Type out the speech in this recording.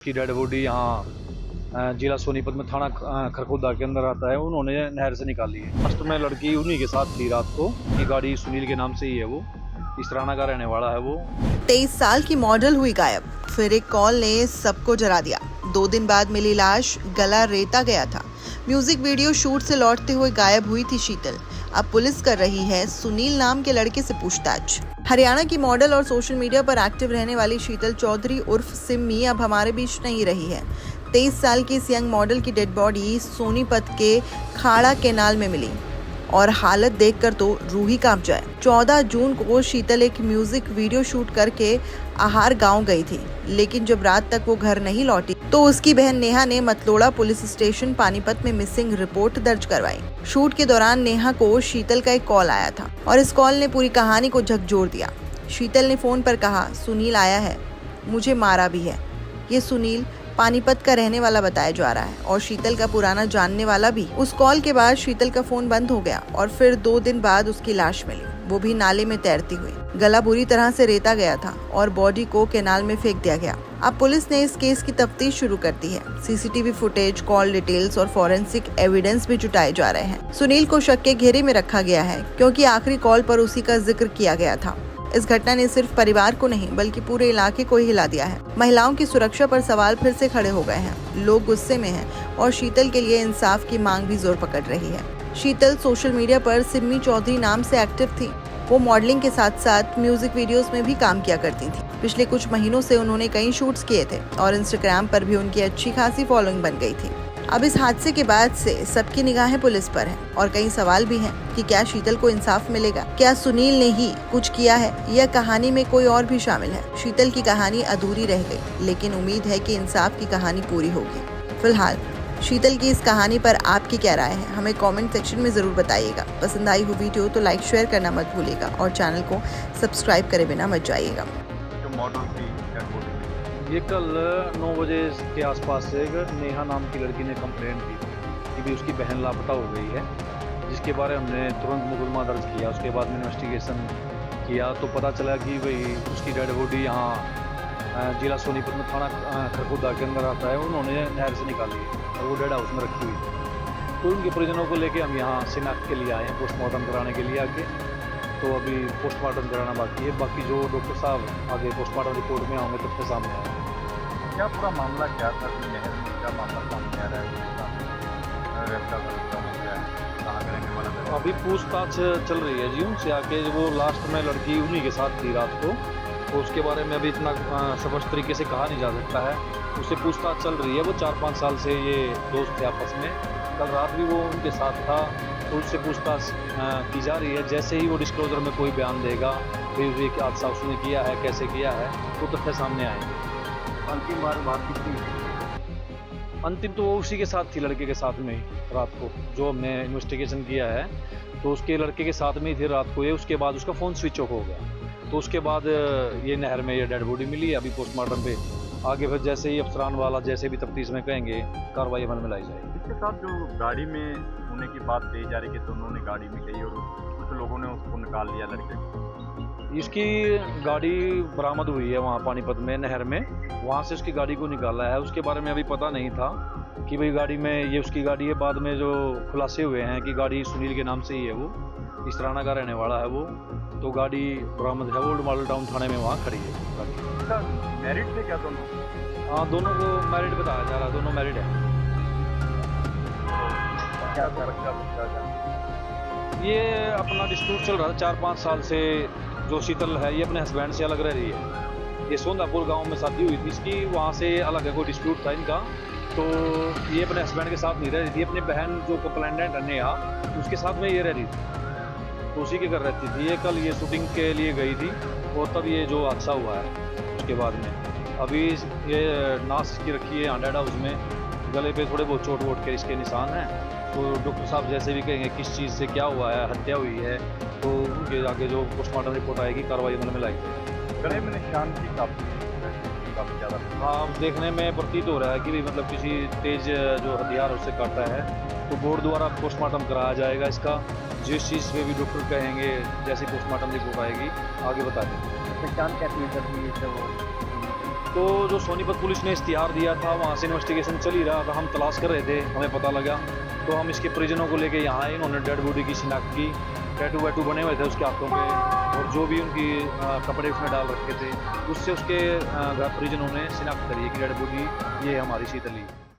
की dead body यहाँ जिला सोनीपत में थाना खरखोदा के अंदर आता है। उन्होंने नहर से निकाली है। फर्स्ट में लड़की उन्हीं के साथ थी रात को। ये गाड़ी सुनील के नाम से ही है, वो इसराना का रहने वाला है। वो 23 साल की मॉडल हुई गायब। फिर एक कॉल ने सबको जला दिया। 2 दिन बाद मिली लाश, गला रेता गया था। म्यूजिक वीडियो शूट से लौटते हुए गायब हुई थी शीतल। अब पुलिस कर रही है सुनील नाम के लड़के से पूछताछ। हरियाणा की मॉडल और सोशल मीडिया पर एक्टिव रहने वाली शीतल चौधरी उर्फ सिम्मी अब हमारे बीच नहीं रही है। 23 साल की इस यंग मॉडल की डेड बॉडी सोनीपत के खाड़ा केनाल में मिली और हालत देखकर तो रूह ही कांप जाए। 14 जून को शीतल एक म्यूजिक वीडियो शूट करके आहार गांव गई थी, लेकिन जब रात तक वो घर नहीं लौटी तो उसकी बहन नेहा ने मतलोड़ा पुलिस स्टेशन पानीपत में मिसिंग रिपोर्ट दर्ज करवाई। शूट के दौरान नेहा को शीतल का एक कॉल आया था और इस कॉल ने पूरी कहानी को झकझोर दिया। शीतल ने फोन पर कहा, सुनील आया है, मुझे मारा भी है। ये सुनील पानीपत का रहने वाला बताया जा रहा है और शीतल का पुराना जानने वाला भी। उस कॉल के बाद शीतल का फोन बंद हो गया और फिर 2 दिन बाद उसकी लाश मिली, वो भी नाले में तैरती हुई। गला बुरी तरह से रेता गया था और बॉडी को कैनाल में फेंक दिया गया। अब पुलिस ने इस केस की तफ्तीश शुरू कर दी है। सीसीटीवी फुटेज, कॉल डिटेल्स और फॉरेंसिक एविडेंस भी जुटाए जा रहे हैं। सुनील को शक के घेरे में रखा गया है क्योंकि आखिरी कॉल पर उसी का जिक्र किया गया था। इस घटना ने सिर्फ परिवार को नहीं बल्कि पूरे इलाके को ही हिला दिया है। महिलाओं की सुरक्षा पर सवाल फिर से खड़े हो गए हैं। लोग गुस्से में हैं और शीतल के लिए इंसाफ की मांग भी जोर पकड़ रही है। शीतल सोशल मीडिया पर सिम्मी चौधरी नाम से एक्टिव थी। वो मॉडलिंग के साथ साथ म्यूजिक वीडियोस में भी काम किया करती थी। पिछले कुछ महीनों से उन्होंने कई शूट्स किए थे और इंस्टाग्राम पर भी उनकी अच्छी खासी फॉलोइंग बन गई थी। अब इस हादसे के बाद से सबकी निगाहें पुलिस पर हैं और कई सवाल भी हैं कि क्या शीतल को इंसाफ मिलेगा, क्या सुनील ने ही कुछ किया है या कहानी में कोई और भी शामिल है। शीतल की कहानी अधूरी रह गई, लेकिन उम्मीद है कि इंसाफ की कहानी पूरी होगी। फिलहाल शीतल की इस कहानी पर आपकी क्या राय है, हमें कमेंट सेक्शन में जरूर बताइएगा। पसंद आई हो वीडियो तो लाइक शेयर करना मत भूलिएगा और चैनल को सब्सक्राइब करे बिना मत जाइएगा। ये कल 9 बजे के आसपास से एक नेहा नाम की लड़की ने कंप्लेंट की कि भी उसकी बहन लापता हो गई है, जिसके बारे में हमने तुरंत मुकदमा दर्ज किया। उसके बाद में इन्वेस्टिगेशन किया तो पता चला कि भाई उसकी डेड बॉडी यहाँ जिला सोनीपत में थाना खरखोदा के अंदर आता है। उन्होंने नहर से निकाली है और वो डेड हाउस में रखी हुई थी। तो उनके परिजनों को लेके हम यहाँ शिनाख्त के लिए आए हैं, पोस्टमार्टम कराने के लिए आगे। तो अभी पोस्टमार्टम कराना बाकी है। बाकी जो डॉक्टर साहब आगे पोस्टमार्टम रिपोर्ट में होंगे तब से सामने आएंगे। क्या पूरा मामला क्या था कि नहर में क्या मामला सामने आ रहा है, कहाँ का रहने वाला था? अभी पूछताछ चल रही है जी उनसे आके। वो लास्ट में लड़की उन्हीं के साथ थी रात को, तो उसके बारे में अभी इतना स्पष्ट तरीके से कहा नहीं जा सकता है। उससे पूछताछ चल रही है। वो 4-5 साल से ये दोस्त थे आपस में। कल रात भी वो उनके साथ था, तो उससे पूछताछ की जा रही है। जैसे ही वो डिस्क्लोजर में कोई बयान देगा फिर ये हादसा उसने किया है, कैसे किया है, तो तथ्य सामने आएंगे। अंतिम बार बात कितनी? अंतिम तो वो उसी के साथ थी, लड़के के साथ में ही रात को। जो हमने इन्वेस्टिगेशन किया है तो उसके लड़के के साथ में ही थे रात को ये। उसके बाद उसका फ़ोन स्विच ऑफ हो गया, तो उसके बाद ये नहर में ये डेड बॉडी मिली है। अभी पोस्टमार्टम पे आगे फिर जैसे ही अफसरान वाला जैसे भी तफ्तीश में कहेंगे कार्रवाई अमल में लाई जाएगी। इसके साथ जो गाड़ी में होने की बात कही जा रही है कि दोनों ने गाड़ी में गई और कुछ लोगों ने उसको निकाल लिया लड़के को। इसकी गाड़ी बरामद हुई है वहाँ पानीपत में नहर में, वहाँ से उसकी गाड़ी को निकाला है। उसके बारे में अभी पता नहीं था कि भाई गाड़ी में ये उसकी गाड़ी है। बाद में जो खुलासे हुए हैं कि गाड़ी सुनील के नाम से ही है, वो इसराना का रहने वाला है। वो तो गाड़ी बरामद है, ओल्ड मॉडल टाउन थाने में वहाँ खड़ी है। मैरिड थे क्या दोनों? हाँ, दोनों को मैरिड बताया जा रहा है, दोनों मैरिड है। क्या बच्चा? ये अपना डिस्प्यूट चल रहा था 4-5 साल से। जो शीतल है ये अपने हस्बैंड से अलग रह रही है। ये सोंदापुर गांव में शादी हुई थी इसकी, वहाँ से अलग है, कोई डिस्प्यूट था इनका। तो ये अपने हस्बैंड के साथ नहीं रह रही थी। अपनी बहन जो कंप्लेंटेंट है नेहा, उसके साथ में ये रह रही थी, तो उसी के घर रहती थी। ये कल ये शूटिंग के लिए गई थी और तब ये जो हादसा हुआ है उसके बाद में। अभी ये नाश की रखी है डेड हाउस में, गले पे थोड़े बहुत चोट वोट के इसके निशान हैं। तो डॉक्टर साहब जैसे भी कहेंगे किस चीज़ से क्या हुआ है, हत्या हुई है, तो उनके आगे जो पोस्टमार्टम रिपोर्ट आएगी कार्रवाई अमल में लाएगी। गले में निशान की काफ़ी ज़्यादा। हाँ, देखने में प्रतीत हो रहा है कि मतलब किसी तेज जो हथियार उससे काटा है। तो बोर्ड द्वारा पोस्टमार्टम कराया जाएगा इसका। जिस चीज़ पे भी डॉक्टर कहेंगे, जैसी पोस्टमार्टम रिपोर्ट आएगी आगे बता देंगे। पहचान कैसे करती है? तो जो सोनीपत पुलिस ने इश्तिहार दिया था वहाँ से इन्वेस्टिगेशन चल ही रहा था, हम तलाश कर रहे थे, हमें पता लगा तो हम इसके परिजनों को लेके यहाँ आए। इन्होंने डेड बॉडी की शिनाख्त की, टैटू वैटू बने हुए थे उसके हाथों पे और जो भी उनकी कपड़े उसमें डाल रखे थे उससे उसके घर परिजनों ने शिनाख्त करी है कि डेड बॉडी ये हमारी शीतल ही।